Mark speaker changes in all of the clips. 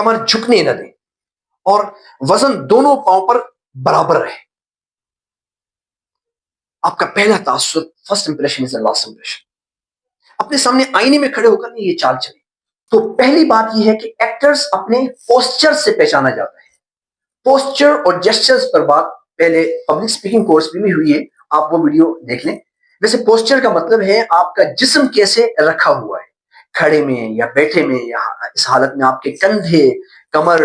Speaker 1: کمر جھکنے نہ دیں اور وزن دونوں پاؤں پر برابر رہے. آپ کا پہلا تاثر first impression is last impression. اپنے سامنے آئینے میں کھڑے ہو کر یہ چال چلے. تو پہلی بات یہ ہے کہ ایکٹرز اپنے پوسچر سے پہچانا جاتا ہے. پوسچر اور جسچرز پر بات پہلے پبلک سپیکنگ کورس بھی ہوئی ہے, آپ وہ ویڈیو دیکھ لیں. ویسے پوسچر کا مطلب ہے آپ کا جسم کیسے رکھا ہوا ہے, کھڑے میں یا بیٹھے میں, یا اس حالت میں آپ کے کندھے, کمر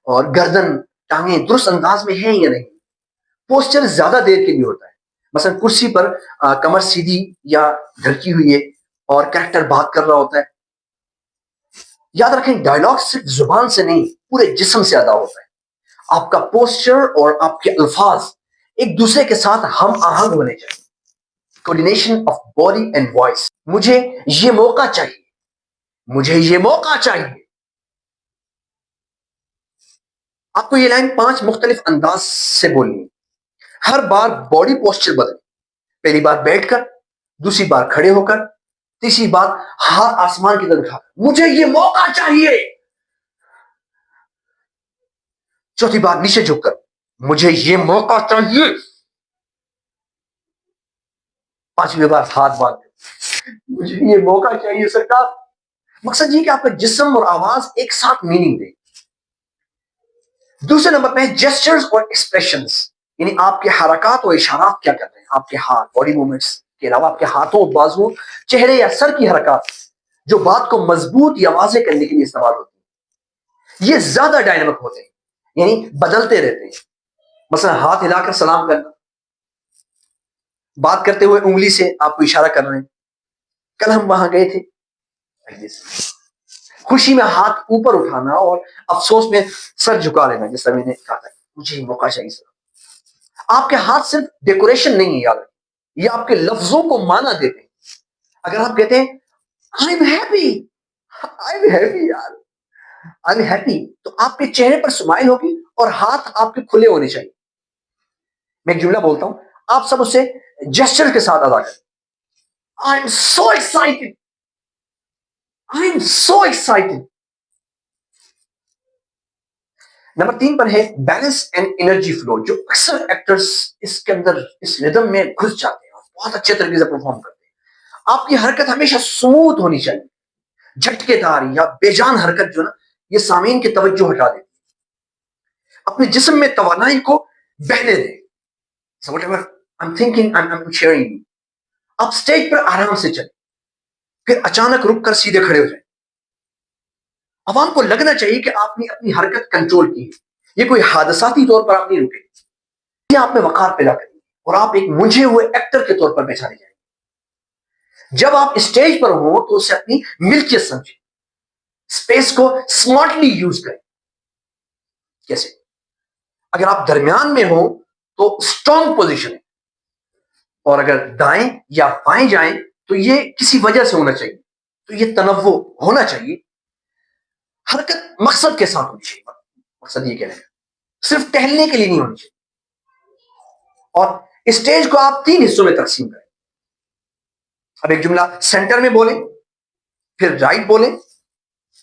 Speaker 1: اور گردن, ٹانگیں درست انداز میں ہیں یا نہیں. پوسچر زیادہ دیر کے لیے ہوتا ہے. مثلا کرسی پر کمر سیدھی یا ڈھلکی ہوئی ہے اور کریکٹر بات کر رہا ہوتا ہے. یاد رکھیں ڈائلاگ صرف زبان سے نہیں پورے جسم سے ادا ہوتا ہے. آپ کا پوسچر اور آپ کے الفاظ ایک دوسرے کے ساتھ ہم آہنگ ہونے چاہیے. Coordination of body and voice. مجھے یہ موقع چاہیے, مجھے یہ موقع چاہیے. آپ کو یہ لائن 5 مختلف انداز سے بولنی ہے. ہر بار باڈی پوسچر بدلیں. پہلی بار بیٹھ کر, دوسری بار کھڑے ہو کر, تیسری بار ہاتھ آسمان کی طرف اٹھا کر مجھے یہ موقع چاہیے. چوتھی بار نیچے جھک کر مجھے یہ موقع چاہیے. پانچویں بار ہاتھ باندھ کر مجھے یہ موقع چاہیے سرکار. مقصد یہ کہ آپ کا جسم اور آواز ایک ساتھ میننگ دے. دوسرے نمبر پہ جیسچرز اور ایکسپریشنز, یعنی آپ کے حرکات اور اشارات کیا کرتے ہیں. آپ کے ہاتھ, باڈی موومنٹس کے علاوہ آپ کے ہاتھوں, بازو, چہرے یا سر کی حرکات جو بات کو مضبوط یا واضح کرنے کے لیے استعمال ہوتی ہیں, یہ زیادہ ڈائنامک ہوتے ہیں, یعنی بدلتے رہتے ہیں. مثلا ہاتھ ہلا کر سلام کرنا, بات کرتے ہوئے انگلی سے آپ کو اشارہ کر رہے ہیں, کل ہم وہاں گئے تھے. خوشی میں ہاتھ اوپر اٹھانا اور افسوس میں سر جھکا لینا, جس طرح میں نے کہا تھا مجھے موقع چاہیے سر. آپ کے ہاتھ صرف ڈیکوریشن نہیں ہے, یاد رکھیں یہ آپ کے لفظوں کو معنی دیتے ہیں. اگر آپ کہتے ہیں I'm happy, I'm happy یار, I'm happy, تو آپ کے چہرے پر اسمائل ہوگی اور ہاتھ آپ کے کھلے ہونے چاہیے. میں ایک جملہ بولتا ہوں, آپ سب اسے جسچر کے ساتھ ادا کریں. I'm so excited, I'm so excited. Number 3 پر ہے بیلنس اینڈ انرجی فلو, جو اکثر ایکٹرز اس کے اندر اس ردم میں گھس جاتے ہیں اور بہت اچھے طریقے سے پرفارم کرتے ہیں. آپ کی حرکت ہمیشہ سموتھ ہونی چاہیے. جھٹکے دار یا بے جان حرکت جو نا یہ سامعین کی توجہ ہٹا دیتی ہے. اپنے جسم میں توانائی کو بہنے دیں. So whatever I'm thinking, I'm sharing you. آپ سٹیج پر آرام سے چلیں, پھر اچانک رک کر سیدھے کھڑے ہو جائیں. عوام کو لگنا چاہیے کہ آپ نے اپنی حرکت کنٹرول کی ہے, یہ کوئی حادثاتی طور پر آپ نہیں رکے. یہ آپ میں وقار پیدا کریں اور آپ ایک منجھے ہوئے ایکٹر کے طور پر پہچانے جائیں. جب آپ اسٹیج پر ہوں تو اسے اپنی ملکیت سمجھیں, اسپیس کو سمارٹلی یوز کریں. کیسے؟ اگر آپ درمیان میں ہوں تو اسٹرانگ پوزیشن ہے, اور اگر دائیں یا بائیں جائیں تو یہ کسی وجہ سے ہونا چاہیے. تو یہ تنوع ہونا چاہیے. حرکت مقصد کے ساتھ ہونی چاہیے. مقصد یہ کہنا ہے صرف ٹہلنے کے لیے نہیں ہونی چاہیے. اور اسٹیج کو آپ 3 حصوں میں تقسیم کریں. اب ایک جملہ سینٹر میں بولیں, پھر رائٹ بولیں,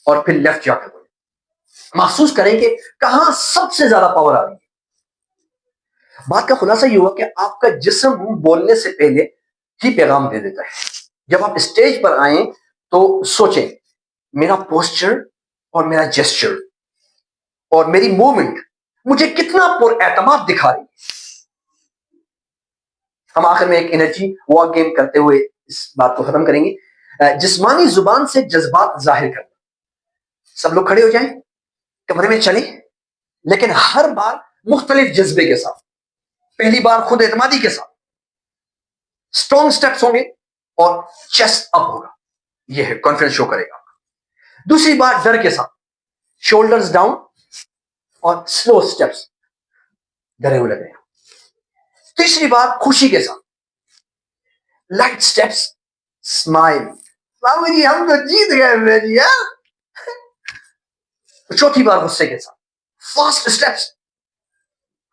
Speaker 1: اور پھر لیفٹ جا کر بولیں. محسوس کریں کہ کہاں سب سے زیادہ پاور آ رہی ہے. بات کا خلاصہ یہ ہوا کہ آپ کا جسم بولنے سے پہلے ہی پیغام دے دیتا ہے. جب آپ اسٹیج پر آئیں تو سوچیں میرا پوسچر اور میرا جیسچر اور میری موومنٹ مجھے کتنا پر اعتماد دکھا رہی ہے. ہم آخر میں ایک انرجی واک گیم کرتے ہوئے اس بات کو ختم کریں گے. جسمانی زبان سے جذبات ظاہر کرنا. سب لوگ کھڑے ہو جائیں, کمرے میں چلیں, لیکن ہر بار مختلف جذبے کے ساتھ. پہلی بار خود اعتمادی کے ساتھ, اسٹرانگ سٹیپس ہوں گے اور چیسٹ اپ ہوگا, یہ ہے کانفیڈنس شو کرے گا. دوسری بار ڈر کے ساتھ, شولڈرز ڈاؤن اور سلو سٹیپس, ڈرے ہوئے لگے. تیسری بار خوشی کے ساتھ, لائٹ سٹیپس, اسمائل, ہم تو جیت گئے یار. چوتھی بار غصے کے ساتھ, فاسٹ سٹیپس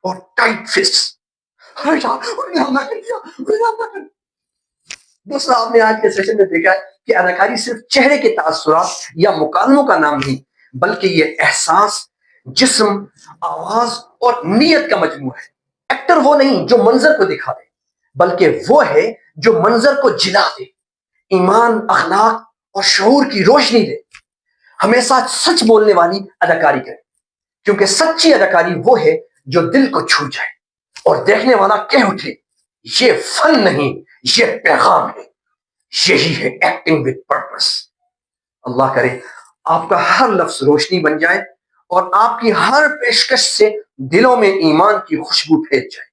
Speaker 1: اور ٹائٹ فسٹس. دوسرا, آپ نے آج کے سیشن میں دیکھا ہے کہ اداکاری صرف چہرے کے تاثرات یا مکالموں کا نام نہیں بلکہ یہ احساس، جسم، آواز اور نیت کا مجموعہ ہے۔ ایکٹر وہ نہیں جو منظر کو دکھا دے، بلکہ وہ ہے جو منظر کو جلا دے، ایمان، اخلاق اور شعور کی روشنی دے، ہمیشہ سچ بولنے والی اداکاری کرے، کیونکہ سچی اداکاری وہ ہے جو دل کو چھو جائے اور دیکھنے والا کہہ اٹھے یہ فن نہیں، یہ پیغام ہے، یہی ہے ایکٹنگ وتھ پرپس۔ اللہ کرے آپ کا ہر لفظ روشنی بن جائے اور آپ کی ہر پیشکش سے دلوں میں ایمان کی خوشبو پھیل جائے۔